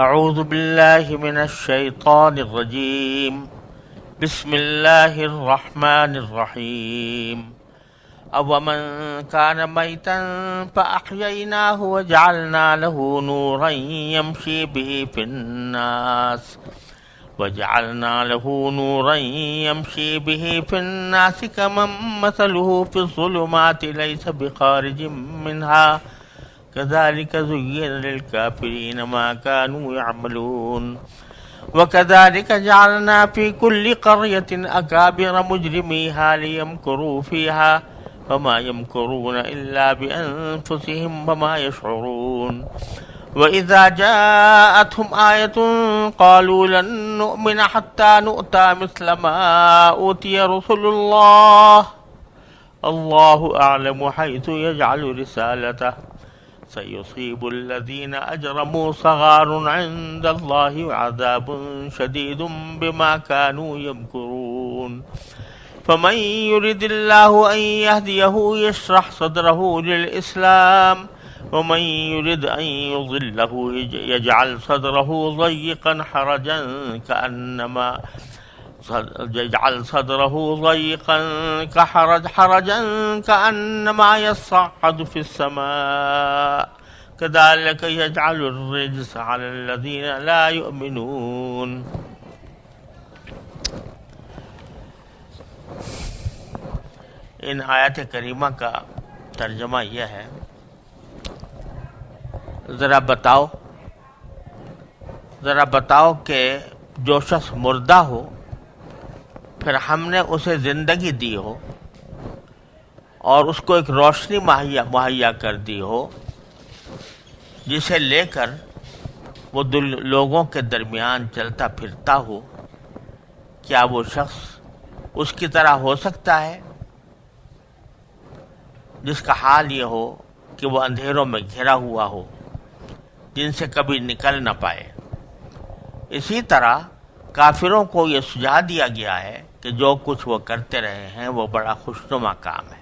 اعوذ باللہ من الشیطان الرجیم بسم اللہ الرحمن الرحیم اومن کان میتا فاحییناہ وجعلنا له نورا یمشی به فی الناس كمن مثله في الظلمات ليس بخارج منها كذلك زين للكافرين ما كانوا يعملون وكذلك جعلنا في كل قرية أكابر مجرميها ليمكروا فيها وما يمكرون إلا بأنفسهم وما يشعرون وإذا جاءتهم آية قالوا لن نؤمن حتى نؤتى مثل ما أوتي رسل الله الله أعلم حيث يجعل رسالته سيصيب الذين أجرموا صغار عند الله وعذاب شديد بما كانوا يمكرون فمن يرد الله أن يهديه يشرح صدره للإسلام ومن يرد أن يضله يجعل صدره ضيقا حرجا كأنما يصعد في السماء كذلك يجعل الرجس على الذين لا يؤمنون. ان آیات کریمہ کا ترجمہ یہ ہے، ذرا بتاؤ کہ جو شخص مردہ ہو پھر ہم نے اسے زندگی دی ہو اور اس کو ایک روشنی مہیا کر دی ہو جسے لے کر وہ لوگوں کے درمیان چلتا پھرتا ہو، کیا وہ شخص اس کی طرح ہو سکتا ہے جس کا حال یہ ہو کہ وہ اندھیروں میں گھرا ہوا ہو جن سے کبھی نکل نہ پائے؟ اسی طرح کافروں کو یہ سجھا دیا گیا ہے کہ جو کچھ وہ کرتے رہے ہیں وہ بڑا خوشنما کام ہے،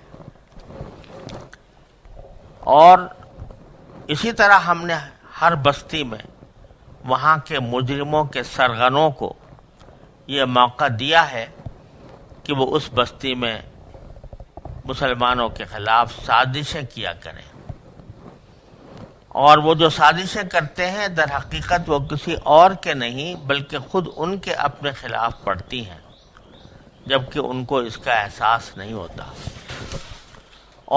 اور اسی طرح ہم نے ہر بستی میں وہاں کے مجرموں کے سرغنوں کو یہ موقع دیا ہے کہ وہ اس بستی میں مسلمانوں کے خلاف سازشیں کیا کریں، اور وہ جو سازشیں کرتے ہیں در حقیقت وہ کسی اور کے نہیں بلکہ خود ان کے اپنے خلاف پڑتی ہیں، جبکہ ان کو اس کا احساس نہیں ہوتا.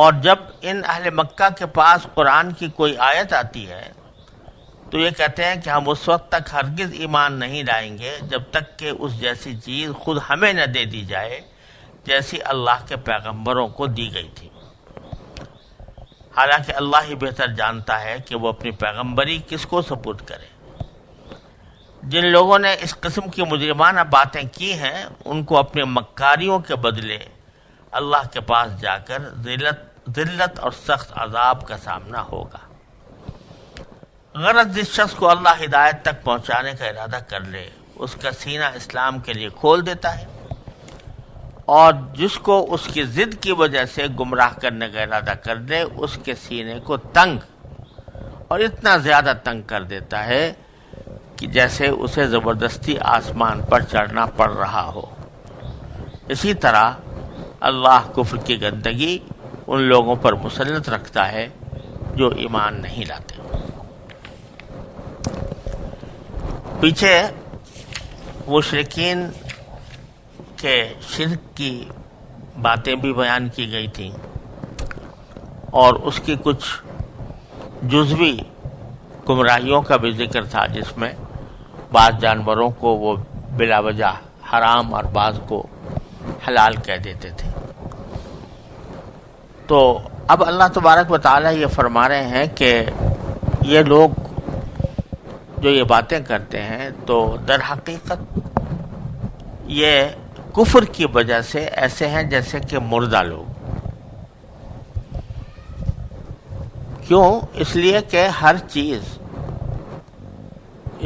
اور جب ان اہل مکہ کے پاس قرآن کی کوئی آیت آتی ہے تو یہ کہتے ہیں کہ ہم اس وقت تک ہرگز ایمان نہیں لائیں گے جب تک کہ اس جیسی چیز خود ہمیں نہ دے دی جائے جیسی اللہ کے پیغمبروں کو دی گئی تھی. حالانکہ اللہ ہی بہتر جانتا ہے کہ وہ اپنی پیغمبری کس کو سپرد کرے. جن لوگوں نے اس قسم کی مجرمانہ باتیں کی ہیں ان کو اپنے مکاریوں کے بدلے اللہ کے پاس جا کر ذلت اور سخت عذاب کا سامنا ہوگا. غرض جس شخص کو اللہ ہدایت تک پہنچانے کا ارادہ کر لے اس کا سینہ اسلام کے لیے کھول دیتا ہے، اور جس کو اس کی ضد کی وجہ سے گمراہ کرنے کا ارادہ کر دے اس کے سینے کو تنگ اور اتنا زیادہ تنگ کر دیتا ہے کہ جیسے اسے زبردستی آسمان پر چڑھنا پڑ رہا ہو. اسی طرح اللہ کفر کی گندگی ان لوگوں پر مسلط رکھتا ہے جو ایمان نہیں لاتے. پیچھے مشرکین کہ شرک کی باتیں بھی بیان کی گئی تھیں اور اس کی کچھ جزوی گمراہیوں کا بھی ذکر تھا، جس میں بعض جانوروں کو وہ بلا وجہ حرام اور بعض کو حلال کہہ دیتے تھے. تو اب اللہ تبارک و تعالیٰ یہ فرما رہے ہیں کہ یہ لوگ جو یہ باتیں کرتے ہیں تو در حقیقت یہ کفر کی وجہ سے ایسے ہیں جیسے کہ مردہ لوگ. کیوں؟ اس لیے کہ ہر چیز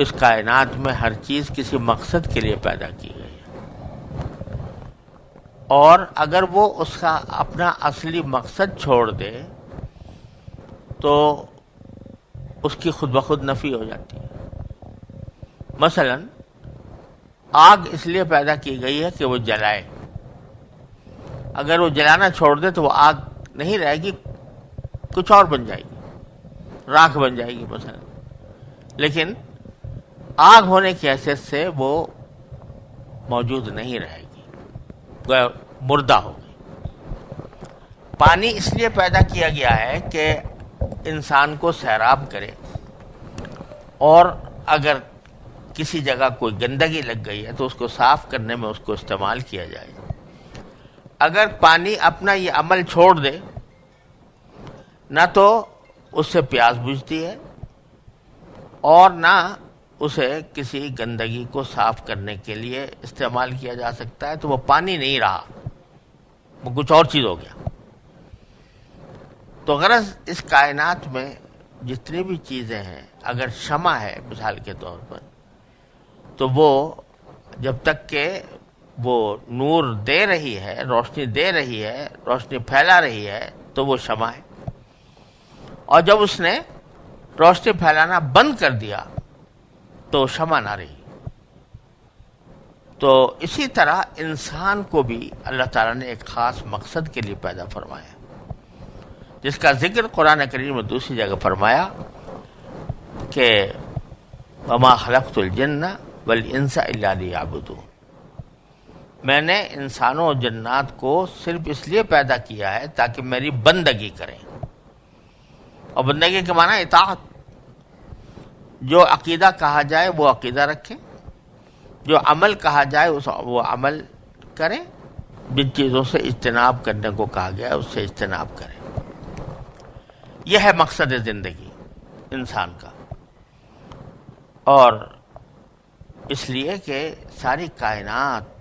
اس کائنات میں ہر چیز کسی مقصد کے لیے پیدا کی گئی ہے، اور اگر وہ اس کا اپنا اصلی مقصد چھوڑ دے تو اس کی خود بخود نفی ہو جاتی ہے. مثلا آگ اس لیے پیدا کی گئی ہے کہ وہ جلائے. اگر وہ جلانا چھوڑ دے تو وہ آگ نہیں رہے گی، کچھ اور بن جائے گی، راکھ بن جائے گی مثلا. لیکن آگ ہونے کی حیثیت سے وہ موجود نہیں رہے گی، وہ مردہ ہو گئی. پانی اس لیے پیدا کیا گیا ہے کہ انسان کو سیراب کرے، اور اگر کسی جگہ کوئی گندگی لگ گئی ہے تو اس کو صاف کرنے میں اس کو استعمال کیا جائے. اگر پانی اپنا یہ عمل چھوڑ دے، نہ تو اس سے پیاس بجھتی ہے اور نہ اسے کسی گندگی کو صاف کرنے کے لیے استعمال کیا جا سکتا ہے، تو وہ پانی نہیں رہا، وہ کچھ اور چیز ہو گیا. تو غرض اس کائنات میں جتنی بھی چیزیں ہیں، اگر شمع ہے مثال کے طور پر، تو وہ جب تک کہ وہ نور دے رہی ہے، روشنی دے رہی ہے، روشنی پھیلا رہی ہے، تو وہ شمع ہے. اور جب اس نے روشنی پھیلانا بند کر دیا تو شمع نہ رہی. تو اسی طرح انسان کو بھی اللہ تعالیٰ نے ایک خاص مقصد کے لیے پیدا فرمایا، جس کا ذکر قرآن کریم میں دوسری جگہ فرمایا کہ وَمَا خَلَقْتُ الْجِنَّ وَالْإِنسَ إِلَّا لِيَعْبُدُونِ. میں نے انسانوں اور جنات کو صرف اس لیے پیدا کیا ہے تاکہ میری بندگی کریں. اور بندگی کے معنی اطاعت. جو عقیدہ کہا جائے وہ عقیدہ رکھیں، جو عمل کہا جائے وہ عمل کریں، جن چیزوں سے اجتناب کرنے کو کہا گیا ہے اس سے اجتناب کریں. یہ ہے مقصد زندگی انسان کا. اور اس لیے کہ ساری کائنات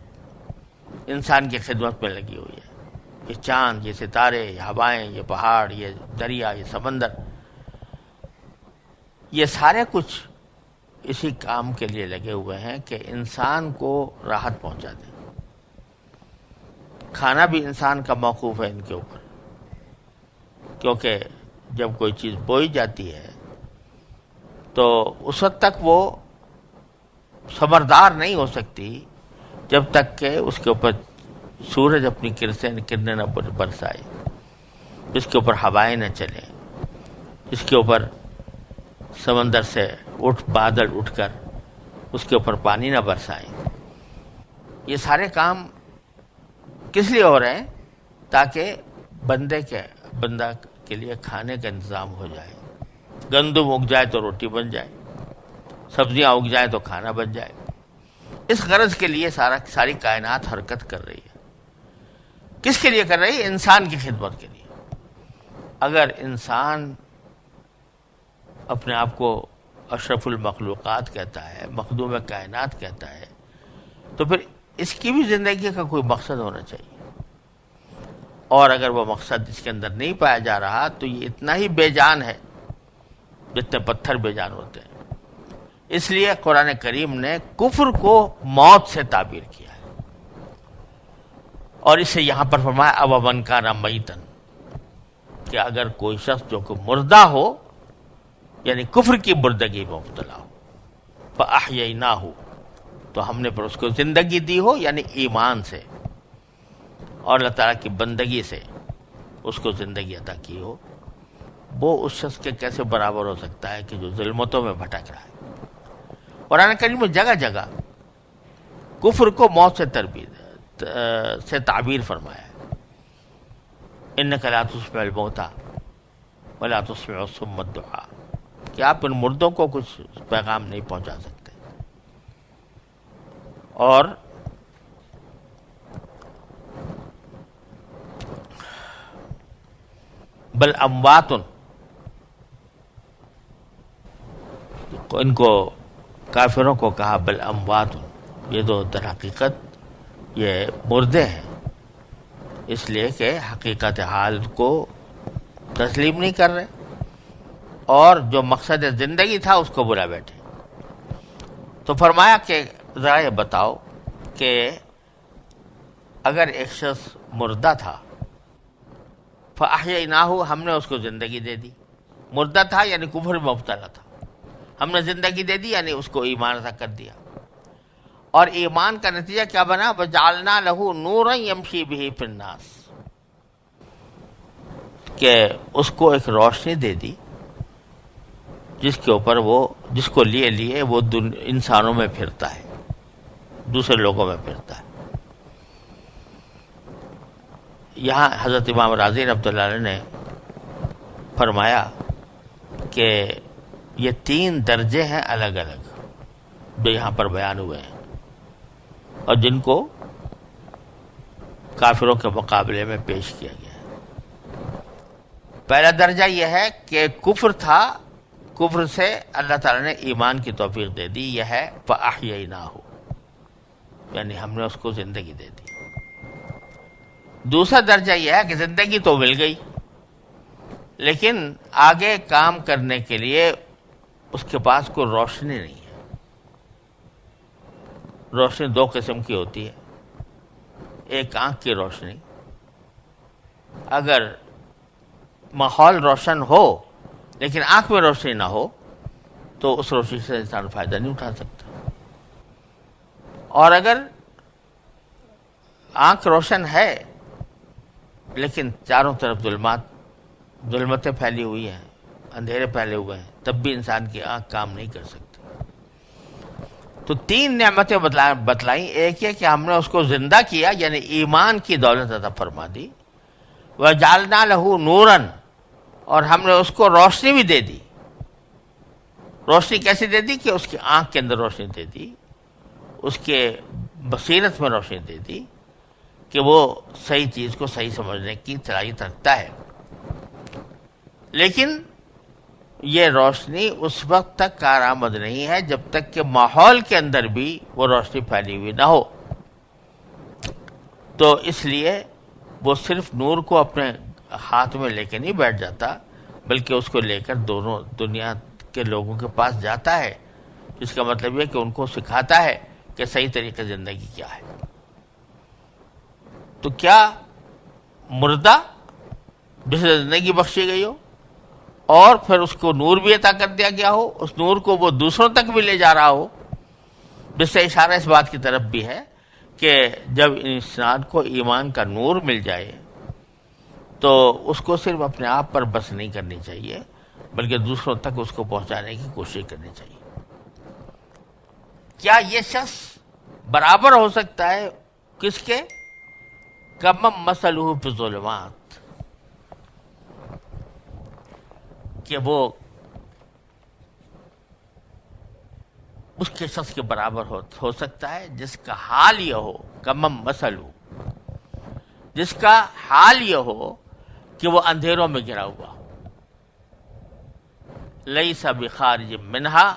انسان کی خدمت میں لگی ہوئی ہے. یہ چاند، یہ ستارے، یہ ہوائیں، یہ پہاڑ، یہ دریا، یہ سمندر، یہ سارے کچھ اسی کام کے لیے لگے ہوئے ہیں کہ انسان کو راحت پہنچا دیں. کھانا بھی انسان کا موقوف ہے ان کے اوپر، کیونکہ جب کوئی چیز بوئی جاتی ہے تو اس وقت تک وہ ثمردار نہیں ہو سکتی جب تک کہ اس کے اوپر سورج اپنی کرنیں نہ برسائے، اس کے اوپر ہوائیں نہ چلیں، اس کے اوپر سمندر سے بادل اٹھ کر اس کے اوپر پانی نہ برسائیں. یہ سارے کام کس لیے ہو رہے ہیں؟ تاکہ بندہ کے لیے کھانے کا انتظام ہو جائے. گندم اگ جائے تو روٹی بن جائے، سبزیاں اگ جائیں تو کھانا بن جائے. اس غرض کے لیے ساری کائنات حرکت کر رہی ہے. کس کے لیے کر رہی ہے؟ انسان کی خدمت کے لیے. اگر انسان اپنے آپ کو اشرف المخلوقات کہتا ہے، مخدوم کائنات کہتا ہے، تو پھر اس کی بھی زندگی کا کوئی مقصد ہونا چاہیے. اور اگر وہ مقصد اس کے اندر نہیں پایا جا رہا تو یہ اتنا ہی بے جان ہے جتنے پتھر بے جان ہوتے ہیں. اس لیے قرآن کریم نے کفر کو موت سے تعبیر کیا ہے، اور اسے یہاں پر فرمایا اومن کان میتن، کہ اگر کوئی شخص جو کہ مردہ ہو، یعنی کفر کی مردگی میں مبتلا ہو، فاحییناہ، تو ہم نے پر اس کو زندگی دی ہو، یعنی ایمان سے اور اللہ تعالیٰ کی بندگی سے اس کو زندگی عطا کی ہو، وہ اس شخص کے کیسے برابر ہو سکتا ہے کہ جو ظلمتوں میں بھٹک رہا ہے. قرآن کریم میں جگہ جگہ کفر کو موت سے تعبیر فرمایا ہے. انک لا تسمع الموتى ولا تسمع الصم الدعاء، کہ آپ ان مردوں کو کچھ پیغام نہیں پہنچا سکتے. اور بل اموات، ان کو کافروں کو کہا بل اموات، یہ تو در حقیقت یہ مردے ہیں، اس لیے کہ حقیقت حال کو تسلیم نہیں کر رہے اور جو مقصد زندگی تھا اس کو بلا بیٹھے. تو فرمایا کہ ذرا یہ بتاؤ کہ اگر ایک شخص مردہ تھا، فاحییناہ، ہم نے اس کو زندگی دے دی. مردہ تھا یعنی کفر میں مبتلا تھا، ہم نے زندگی دے دی یعنی اس کو ایمان عطا کر دیا. اور ایمان کا نتیجہ کیا بنا؟ وَجَعَلْنَا لَهُ نُورًا يَمْشِي بِهِ فِي النَّاسِ، کہ اس کو ایک روشنی دے دی جس کے اوپر جس کو لیے وہ انسانوں میں پھرتا ہے، دوسرے لوگوں میں پھرتا ہے. یہاں حضرت امام راضی رحمۃ اللہ علیہ نے فرمایا کہ یہ 3 درجے ہیں الگ الگ جو یہاں پر بیان ہوئے ہیں اور جن کو کافروں کے مقابلے میں پیش کیا گیا ہے. پہلا درجہ یہ ہے کہ کفر تھا، کفر سے اللہ تعالیٰ نے ایمان کی توفیق دے دی، یہ ہے فَأَحْيَيْنَاهُ، یعنی ہم نے اس کو زندگی دے دی. دوسرا درجہ یہ ہے کہ زندگی تو مل گئی لیکن آگے کام کرنے کے لیے اس کے پاس کوئی روشنی نہیں ہے. روشنی 2 قسم کی ہوتی ہے. ایک آنکھ کی روشنی، اگر ماحول روشن ہو لیکن آنکھ میں روشنی نہ ہو تو اس روشنی سے انسان فائدہ نہیں اٹھا سکتا. اور اگر آنکھ روشن ہے لیکن چاروں طرف ظلمتیں پھیلی ہوئی ہیں، اندھیرے پھیلے ہوئے ہیں، تب بھی انسان کی آنکھ کام نہیں کر سکتی. تو 3 نعمتیں بتلائیں. ایک یہ کہ ہم نے اس کو زندہ کیا یعنی ایمان کی دولت عطا فرما دی. وَجَعَلْنَا لَهُ نُورًا، اور ہم نے اس کو روشنی بھی دے دی. روشنی کیسے دے دی؟ کہ اس کی آنکھ کے اندر روشنی دے دی، اس کے بصیرت میں روشنی دے دی کہ وہ صحیح چیز کو صحیح سمجھنے کی صلاحیت رکھتا ہے. لیکن یہ روشنی اس وقت تک کارآمد نہیں ہے جب تک کہ ماحول کے اندر بھی وہ روشنی پھیلی ہوئی نہ ہو. تو اس لیے وہ صرف نور کو اپنے ہاتھ میں لے کے نہیں بیٹھ جاتا بلکہ اس کو لے کر دونوں دنیا کے لوگوں کے پاس جاتا ہے، جس کا مطلب یہ کہ ان کو سکھاتا ہے کہ صحیح طریقے زندگی کیا ہے. تو کیا مردہ جسے زندگی بخشی گئی ہو اور پھر اس کو نور بھی عطا کر دیا گیا ہو، اس نور کو وہ دوسروں تک بھی لے جا رہا ہو، جس سے اشارہ اس بات کی طرف بھی ہے کہ جب انسان کو ایمان کا نور مل جائے تو اس کو صرف اپنے آپ پر بس نہیں کرنی چاہیے بلکہ دوسروں تک اس کو پہنچانے کی کوشش کرنی چاہیے. کیا یہ شخص برابر ہو سکتا ہے کس کے؟ کمم مثلہ فی الظلمات، کہ وہ اس کے شخص کے برابر ہو سکتا ہے جس کا حال یہ ہو، کمم مثلہ، جس کا حال یہ ہو کہ وہ اندھیروں میں گرا ہوا ہو، لیس بخارج منہا،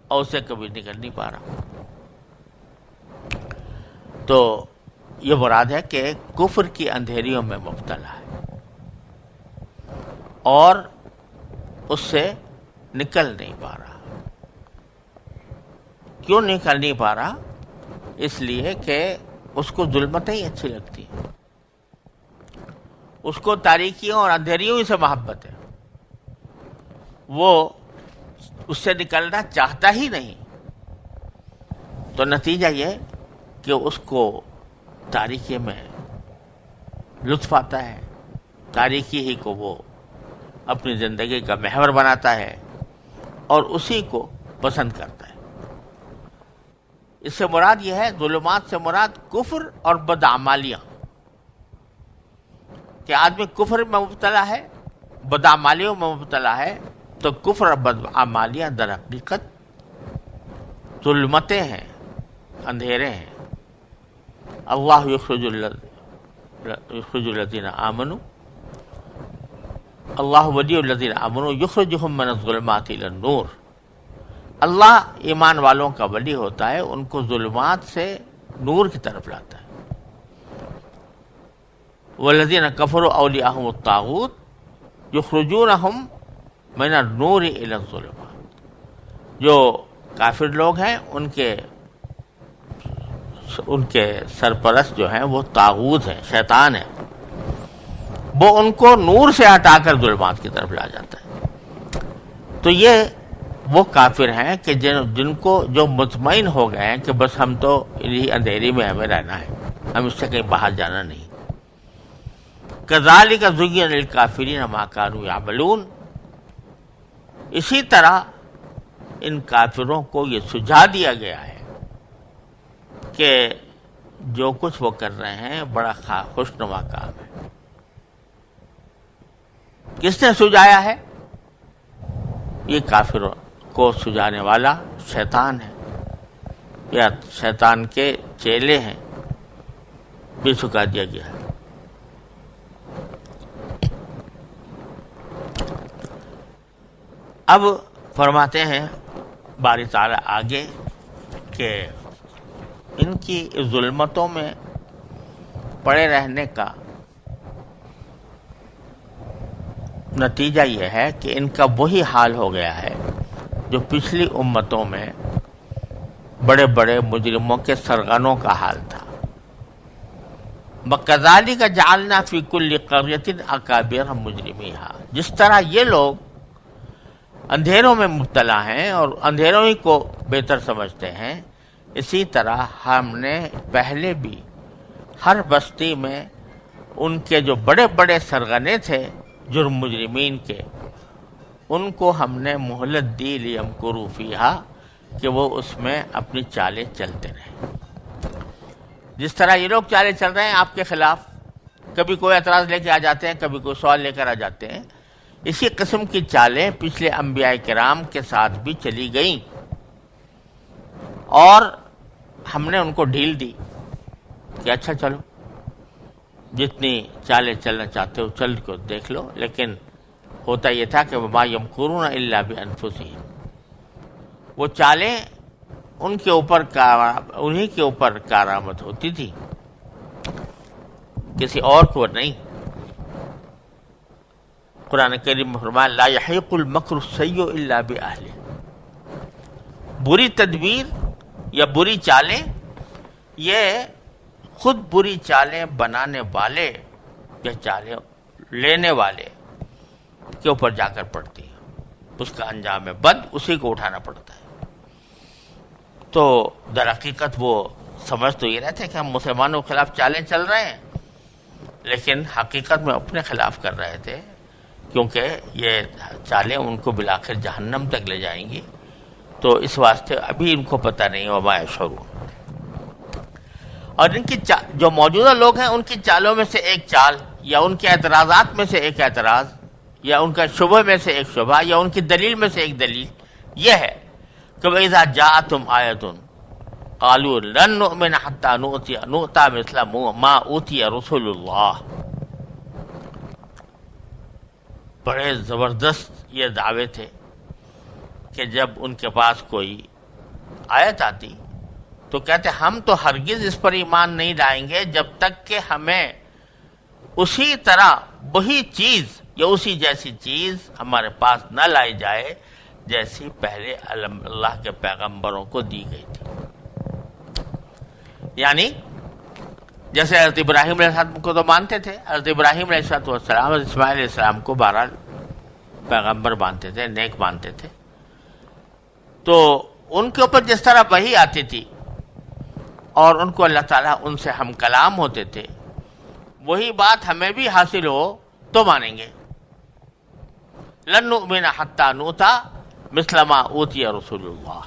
اور اسے کبھی نکل نہیں پا رہا. تو یہ مراد ہے کہ کفر کی اندھیریوں میں مبتلا ہے اور اس سے نکل نہیں پا رہا. کیوں نکل نہیں پا رہا؟ اس لیے کہ اس کو ظلمتیں ہی اچھی لگتی ہیں، اس کو تاریکیوں اور اندھیریوں ہی سے محبت ہے، وہ اس سے نکلنا چاہتا ہی نہیں. تو نتیجہ یہ کہ اس کو تاریکی میں لطف آتا ہے، تاریکی ہی کو وہ اپنی زندگی کا محور بناتا ہے اور اسی کو پسند کرتا ہے. اس سے مراد یہ ہے، ظلمات سے مراد کفر اور بدعمالیاں، کہ آدمی کفر میں مبتلا ہے، بدعمالیوں میں مبتلا ہے. تو کفر اور بدعمالیاں در حقیقت ظلمتیں ہیں، اندھیرے ہیں. اللہ یخرج الذین آمنوا، اللہ ولی الذین آمنوا یخرجہم من الظلمات الی النور. اللہ ایمان والوں کا ولی ہوتا ہے، ان کو ظلمات سے نور کی طرف لاتا ہے. والذین کفروا اولیاءہم الطاغوت یخرجونہم من النور الی الظلمات. جو کافر لوگ ہیں ان کے سرپرست جو ہیں وہ طاغوت ہیں، شیطان ہیں، وہ ان کو نور سے ہٹا کر ظلمات کی طرف لا جاتا ہے. تو یہ وہ کافر ہیں کہ جن کو جو مطمئن ہو گئے ہیں کہ بس ہم تو انہی اندھیری میں ہمیں رہنا ہے، ہم اس سے کہیں باہر جانا نہیں۔ کذالک زین للکافرین ما کانوا یعملون، اسی طرح ان کافروں کو یہ سجھا دیا گیا ہے کہ جو کچھ وہ کر رہے ہیں بڑا خوشنما کام ہے۔ کس نے سجھایا ہے؟ یہ کافروں کو سجھانے والا شیطان ہے یا شیطان کے چیلے ہیں، یہ سکھا دیا گیا ہے۔ اب فرماتے ہیں باری تعالیٰ آگے کہ ان کی ظلمتوں میں پڑے رہنے کا نتیجہ یہ ہے کہ ان کا وہی حال ہو گیا ہے جو پچھلی امتوں میں بڑے بڑے مجرموں کے سرغنوں کا حال تھا۔ وَكَذَلِكَ جَعَلْنَا فِي كُلِّ قَرْيَةٍ أَكَابِرَ مُجْرِمِيهَا، جس طرح یہ لوگ اندھیروں میں مبتلا ہیں اور اندھیروں ہی کو بہتر سمجھتے ہیں، اسی طرح ہم نے پہلے بھی ہر بستی میں ان کے جو بڑے بڑے سرغنے تھے جرم مجرمین کے، ان کو ہم نے مہلت دی لیمکروا فیہا، کہ وہ اس میں اپنی چالیں چلتے رہیں۔ جس طرح یہ لوگ چالیں چل رہے ہیں آپ کے خلاف، کبھی کوئی اعتراض لے کے آ جاتے ہیں، کبھی کوئی سوال لے کر آ جاتے ہیں، اسی قسم کی چالیں پچھلے انبیاء کرام کے ساتھ بھی چلی گئیں اور ہم نے ان کو ڈھیل دی کہ اچھا چلو جتنی چالیں چلنا چاہتے ہو چل کو دیکھ لو، لیکن ہوتا یہ تھا کہ وما یمکرون الا بانفسہم، وہ چالیں انہی کے اوپر کارآمد ہوتی تھی، کسی اور کو نہیں۔ قرآن کریم میں فرمایا لا یحیق المکر السیء الا باہلہ، بری تدبیر یا بری چالیں یہ خود بری چالیں بنانے والے یا چالیں لینے والے کے اوپر جا کر پڑتی ہیں، اس کا انجام ہے بد، اسی کو اٹھانا پڑتا ہے۔ تو در حقیقت وہ سمجھ تو یہ رہتے کہ ہم مسلمانوں کے خلاف چالیں چل رہے ہیں، لیکن حقیقت میں اپنے خلاف کر رہے تھے، کیونکہ یہ چالیں ان کو بالآخر جہنم تک لے جائیں گی۔ تو اس واسطے ابھی ان کو پتہ نہیں وما یشعرون۔ اور ان کی جو موجودہ لوگ ہیں ان کی چالوں میں سے ایک چال یا ان کے اعتراضات میں سے ایک اعتراض یا ان کا شبہ میں سے ایک شبہ یا ان کی دلیل میں سے ایک دلیل یہ ہے کہ وَإِذَا جَاءَتْهُمْ آیَةٌ قَالُوا لَن نُؤْمِنَ حَتَّى نُؤْتَىٰ مِثْلَ مَا أُوتِیَ رُسُلُ اللَّهِ، بڑے زبردست یہ دعوے تھے کہ جب ان کے پاس کوئی آیت آتی تو کہتے ہم تو ہرگز اس پر ایمان نہیں لائیں گے جب تک کہ ہمیں اسی طرح وہی چیز یا اسی جیسی چیز ہمارے پاس نہ لائی جائے جیسی پہلے اللہ کے پیغمبروں کو دی گئی تھی۔ یعنی جیسے حضرت ابراہیم علیہ السلام کو تو مانتے تھے، حضرت ابراہیم علیہ السلام حضرت اسماعیل علیہ السلام کو بہرحال پیغمبر مانتے تھے، نیک مانتے تھے، تو ان کے اوپر جس طرح وحی آتی تھی اور ان کو اللہ تعالیٰ ان سے ہم کلام ہوتے تھے، وہی بات ہمیں بھی حاصل ہو تو مانیں گے۔ لن نؤمن حتی نؤتی مثل ما اوتی رسول اللہ،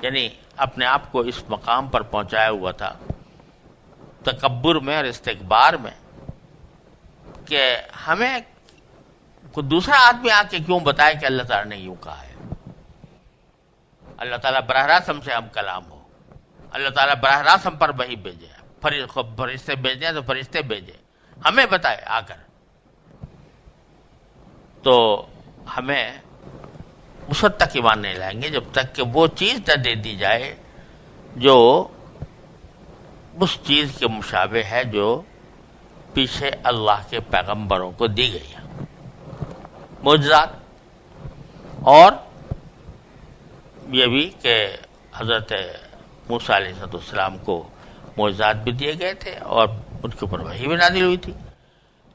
یعنی اپنے آپ کو اس مقام پر پہنچایا ہوا تھا تکبر میں اور استکبار میں کہ ہمیں کوئی دوسرا آدمی آ کے کیوں بتائے کہ اللہ تعالیٰ نے یوں کہا ہے۔ اللہ تعالیٰ براہ راست ہم سے ہم کلام ہو، اللہ تعالیٰ براہ راست ہم پر وحی بھیجے، فرشتے بھیجنے ہیں تو فرشتے بھیجے، ہمیں بتائے آ کر، تو ہمیں اس وقت تک ایمان نہیں لائیں گے جب تک کہ وہ چیز نہ دے دی جائے جو اس چیز کے مشابہ ہے جو پیچھے اللہ کے پیغمبروں کو دی گئی ہے، معجزات۔ اور یہ بھی کہ حضرت موسیٰ علیہ السلام کو معجزات بھی دیے گئے تھے اور ان کے اوپر وحی بھی نازل ہوئی تھی،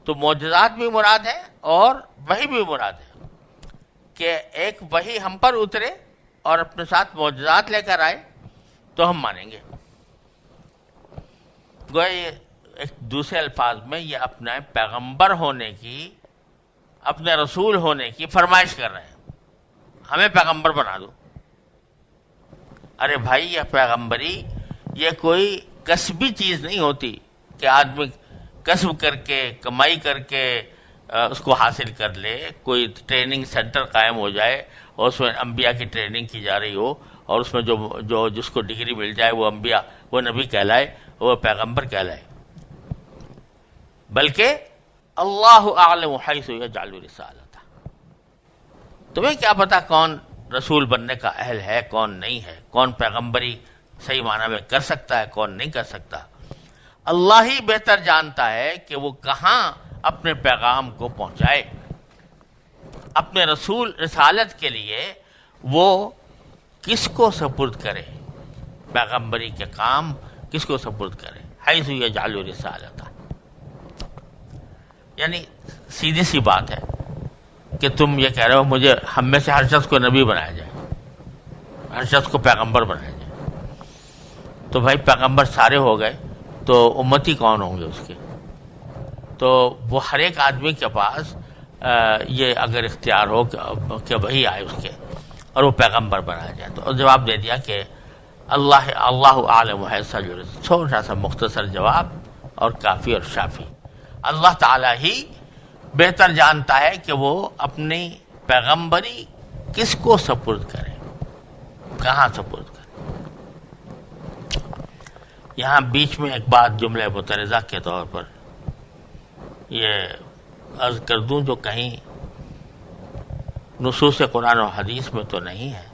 تو معجزات بھی مراد ہے اور وحی بھی مراد ہے۔ کہ ایک وحی ہم پر اترے اور اپنے ساتھ معجزات لے کر آئے تو ہم مانیں گے. گویا یہ ایک دوسرے الفاظ میں یہ اپنے پیغمبر ہونے کی، اپنے رسول ہونے کی فرمائش کر رہے ہیں، ہمیں پیغمبر بنا دو. ارے بھائی، یہ پیغمبری یہ کوئی کسبی چیز نہیں ہوتی کہ آدمی کسب کر کے کمائی کر کے اس کو حاصل کر لے. کوئی ٹریننگ سینٹر قائم ہو جائے اور اس میں انبیاء کی ٹریننگ کی جا رہی ہو اور اس میں جو جس کو ڈگری مل جائے وہ انبیاء، وہ نبی کہلائے، وہ پیغمبر کہلائے. بلکہ اللہ اعلم حیث یجعل رسالتہ. تمہیں کیا پتا کون رسول بننے کا اہل ہے، کون نہیں ہے، کون پیغمبری صحیح معنی میں کر سکتا ہے، کون نہیں کر سکتا. اللہ ہی بہتر جانتا ہے کہ وہ کہاں اپنے پیغام کو پہنچائے. اپنے رسول رسالت کے لیے وہ کس کو سپرد کرے، پیغمبری کے کام کس کو سپرد کرے. حیث یجعل رسالتہ، یعنی سیدھی سی بات ہے کہ تم یہ کہہ رہے ہو مجھے ہم میں سے ہر شخص کو نبی بنایا جائے، ہر شخص کو پیغمبر بنایا جائے. تو بھائی پیغمبر سارے ہو گئے تو امتی کون ہوں گے اس کے؟ تو وہ ہر ایک آدمی کے پاس یہ اگر اختیار ہو کہ وہی آئے اس کے اور وہ پیغمبر بنایا جائے. تو جواب دے دیا کہ اللہ عالم حیث یجعل. چھوٹا سا مختصر جواب اور کافی اور شافی. اللہ تعالیٰ ہی بہتر جانتا ہے کہ وہ اپنی پیغمبری کس کو سپرد کرے، کہاں سپرد کرے. یہاں بیچ میں ایک بات جملہ مترجہ کے طور پر یہ عرض کر دوں جو کہیں نصوص قرآن و حدیث میں تو نہیں ہے،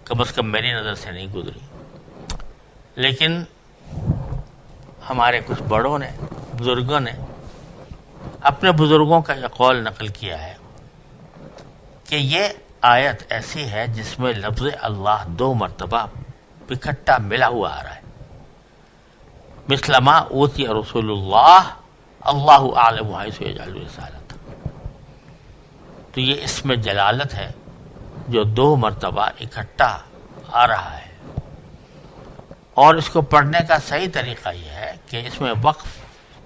کم از کم میری نظر سے نہیں گزری، لیکن ہمارے کچھ بڑوں نے، بزرگوں نے اپنے بزرگوں کا یہ قول نقل کیا ہے کہ یہ آیت ایسی ہے جس میں لفظ اللہ 2 مرتبہ اکٹھا ملا ہوا آ رہا ہے. مثل ما اوتی رسول اللہ اعلم حیث یجعل رسالتہ. تو یہ اس میں جلالت ہے جو 2 مرتبہ اکٹھا آ رہا ہے. اور اس کو پڑھنے کا صحیح طریقہ یہ ہے کہ اس میں وقف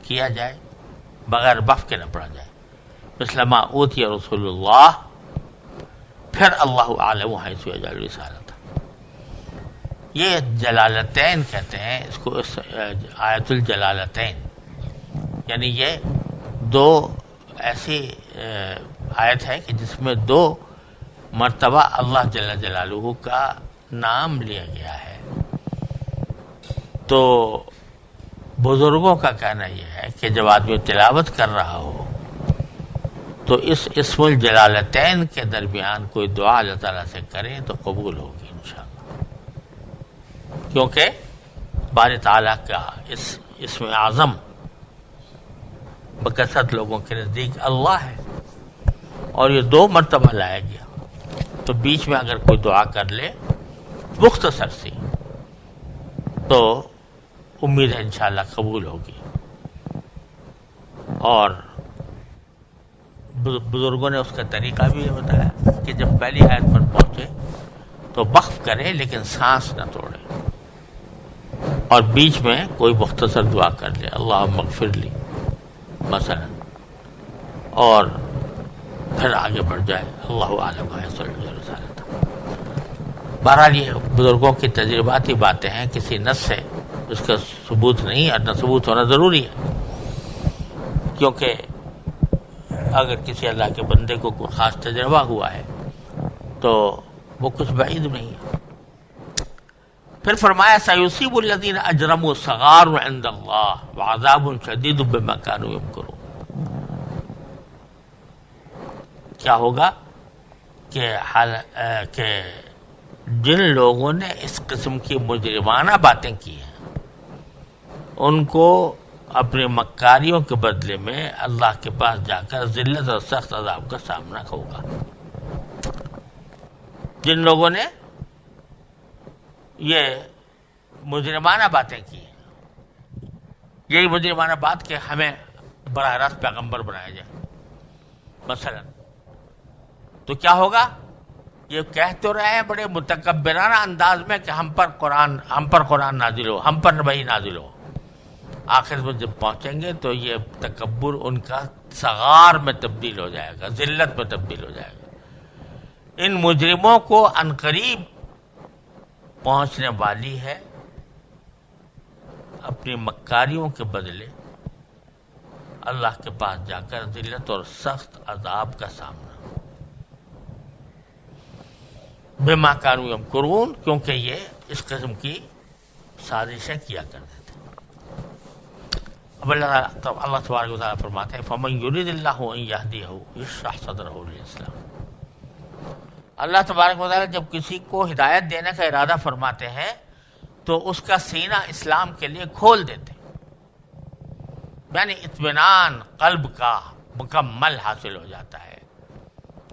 کیا جائے، بغیر وقف کے نہ پڑھا جائے. مثل ما اوتی رسول اللہ، پھر اللہ اعلم حیث یجعل رسالتہ. یہ جلالتین کہتے ہیں اس کو، آیت الجلالتین، یعنی یہ 2 ایسی آیت ہے کہ جس میں 2 مرتبہ اللہ جل جلالہ کا نام لیا گیا ہے. تو بزرگوں کا کہنا یہ ہے کہ جب آدمی تلاوت کر رہا ہو تو اس اسم الجلالتین کے درمیان کوئی دعا اللہ تعالیٰ سے کرے تو قبول ہوگی انشاءاللہ، کیونکہ باری تعالیٰ کا اس اسم اعظم بکثرت لوگوں کے نزدیک اللہ ہے اور یہ 2 مرتبہ لایا گیا. تو بیچ میں اگر کوئی دعا کر لے مختصر سی تو امید ہے انشاءاللہ قبول ہوگی. اور بزرگوں نے اس کا طریقہ بھی بتایا کہ جب پہلی آیت پر پہنچے تو وقف کرے لیکن سانس نہ توڑے، اور بیچ میں کوئی مختصر دعا کر لے، اللہم اغفر لی مثلا، اور پھر آگے بڑھ جائے اللہ اعلم حیث یجعل رسالتہ. بہرحال یہ بزرگوں کی تجرباتی باتیں ہیں، کسی نص سے اس کا ثبوت نہیں، اور نہ ثبوت ہونا ضروری ہے، کیونکہ اگر کسی اللہ کے بندے کو کوئی خاص تجربہ ہوا ہے تو وہ کچھ بعید نہیں ہے. پھر فرمایا سیصیب الذین اجرموا صغار عند اللہ وعذاب شدید بما کانوا یمکرون. کیا ہوگا کہ جن لوگوں نے اس قسم کی مجرمانہ باتیں کی ہیں ان کو اپنی مکاریوں کے بدلے میں اللہ کے پاس جا کر ذلت اور سخت عذاب کا سامنا ہوگا. جن لوگوں نے یہ مجرمانہ باتیں کی ہیں، یہی مجرمانہ بات کہ ہمیں براہ راست پیغمبر بنایا جائے مثلا، تو کیا ہوگا؟ یہ کہہ تو رہے ہیں بڑے متکبرانہ انداز میں کہ ہم پر قرآن نازل ہو، ہم پر وحی نازل ہو. آخر میں جب پہنچیں گے تو یہ تکبر ان کا صغار میں تبدیل ہو جائے گا، ذلت میں تبدیل ہو جائے گا. ان مجرموں کو عنقریب پہنچنے والی ہے اپنی مکاریوں کے بدلے اللہ کے پاس جا کر ذلت اور سخت عذاب کا سامنا، بما کانوا یمکرون، کیونکہ یہ اس قسم کی سازشیں کیا کرتے تھے. اب اللہ تبارک و تعالیٰ فرماتے ہیں فَمَن يُرِدِ اللَّهُ أَن يَهْدِيَهُ يَشْرَحْ صَدْرَهُ لِلْإِسْلَامِ. اللہ تبارک و تعالیٰ جب کسی کو ہدایت دینے کا ارادہ فرماتے ہیں تو اس کا سینہ اسلام کے لیے کھول دیتے ہیں، یعنی اطمینان قلب کا مکمل حاصل ہو جاتا ہے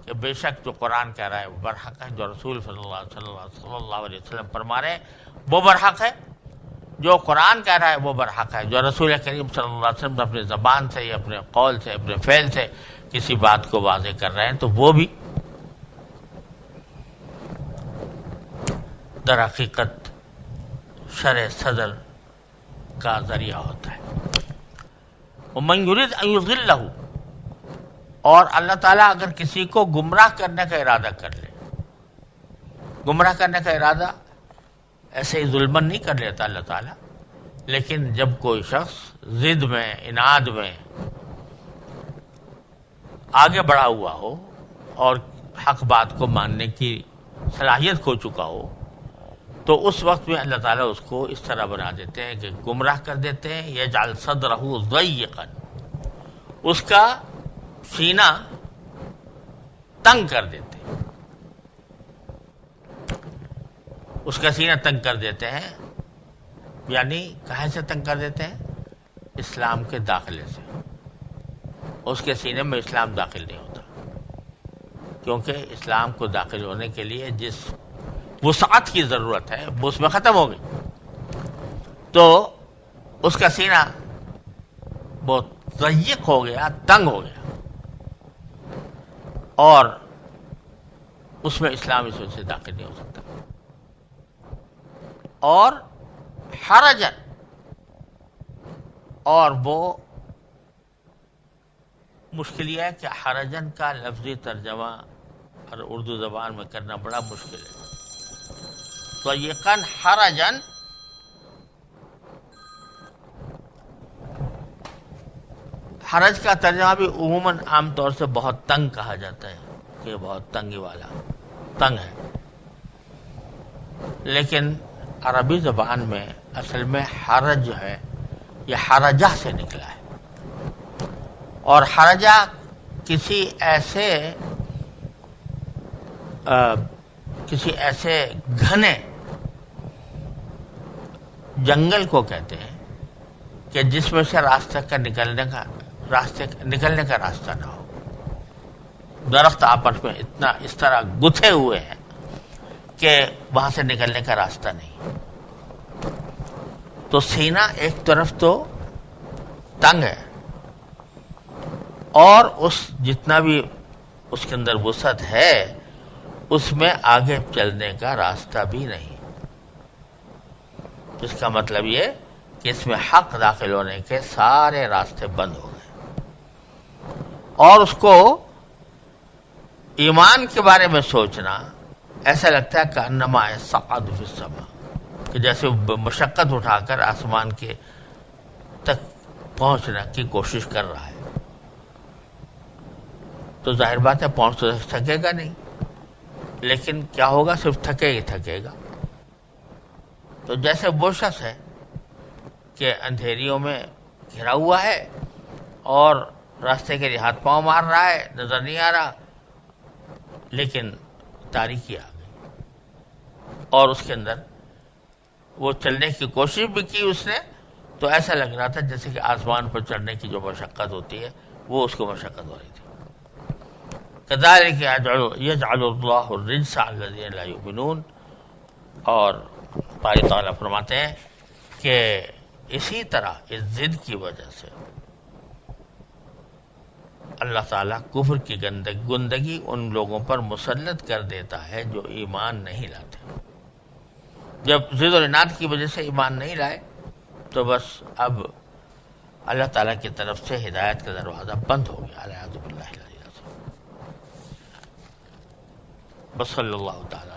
کہ بے شک جو قرآن کہہ رہا ہے وہ برحق ہے، جو رسول صلی اللہ علیہ وسلم فرما رہے ہیں وہ برحق ہے، جو قرآن کہہ رہا ہے وہ برحق ہے، جو رسول کریم صلی اللہ علیہ وسلم اپنے زبان سے یا اپنے قول سے اپنے فعل سے کسی بات کو واضح کر رہے ہیں تو وہ بھی در حقیقت شرح صدر کا ذریعہ ہوتا ہے. وَمَن يُرِدْ أَن يُضِلَّهُ، اور اللہ تعالیٰ اگر کسی کو گمراہ کرنے کا ارادہ کر لے، گمراہ کرنے کا ارادہ ایسے ہی ظلمن نہیں کر لیتا اللہ تعالیٰ، لیکن جب کوئی شخص ضد میں عناد میں آگے بڑھا ہوا ہو اور حق بات کو ماننے کی صلاحیت کھو چکا ہو تو اس وقت میں اللہ تعالیٰ اس کو اس طرح بنا دیتے ہیں کہ گمراہ کر دیتے ہیں. یجعل صدرہ ضیقا، اس کا سینہ تنگ کر دیتے ہیں، اس کا سینہ تنگ کر دیتے ہیں. یعنی کہاں سے تنگ کر دیتے ہیں؟ اسلام کے داخلے سے. اس کے سینے میں اسلام داخل نہیں ہوتا، کیونکہ اسلام کو داخل ہونے کے لیے جس وسعت کی ضرورت ہے وہ اس میں ختم ہو گئی، تو اس کا سینہ بہت ضیق ہو گیا، تنگ ہو گیا، اور اس میں اسلام اس وجہ سے داخل نہیں ہو سکتا. اور حرجن، اور وہ مشکل یہ ہے کہ حرجن کا لفظی ترجمہ اور اردو زبان میں کرنا بڑا مشکل ہے. ضیقاً حرجن حرج کا ترجمہ بھی عموماً عام طور سے بہت تنگ کہا جاتا ہے کہ بہت تنگی والا، تنگ ہے، لیکن عربی زبان میں اصل میں حرج جو ہے یہ حرجہ سے نکلا ہے، اور حرجہ کسی ایسے گھنے جنگل کو کہتے ہیں کہ جس میں سے نکلنے کا راستہ نہ ہو. درخت آپس میں اتنا اس طرح گتھے ہوئے ہیں کہ وہاں سے نکلنے کا راستہ نہیں. تو سینہ ایک طرف تو تنگ ہے اور جتنا بھی اس کے اندر وسعت ہے اس میں آگے چلنے کا راستہ بھی نہیں. اس کا مطلب یہ کہ اس میں حق داخل ہونے کے سارے راستے بند ہو گئے، اور اس کو ایمان کے بارے میں سوچنا ایسا لگتا ہے کہ انما یصعد فی السماء، کہ جیسے مشقت اٹھا کر آسمان کے تک پہنچنے کی کوشش کر رہا ہے. تو ظاہر بات ہے پہنچ تو تھکے گا نہیں، لیکن کیا ہوگا؟ صرف تھکے گا. تو جیسے وہ شخص ہے کہ اندھیریوں میں گھرا ہوا ہے اور راستے کے لیے ہاتھ پاؤں مار رہا ہے، نظر نہیں آ رہا، لیکن تاریکی آ گئی اور اس کے اندر وہ چلنے کی کوشش بھی کی اس نے، تو ایسا لگ رہا تھا جیسے کہ آسمان پر چڑھنے کی جو مشقت ہوتی ہے وہ اس کو مشقت ہو رہی تھی. كذلك يجعل الله الرجس على الذين لا يؤمنون. اور باری تعالیٰ فرماتے ہیں کہ اسی طرح اس ضد کی وجہ سے اللہ تعالیٰ کفر کی گندگی ان لوگوں پر مسلط کر دیتا ہے جو ایمان نہیں لاتے۔ جب ضد اور عناد کی وجہ سے ایمان نہیں لائے تو بس اب اللہ تعالیٰ کی طرف سے ہدایت کا دروازہ بند ہو گیا۔ اعوذ باللہ العلی العظیم۔ بصلی اللہ تعالیٰ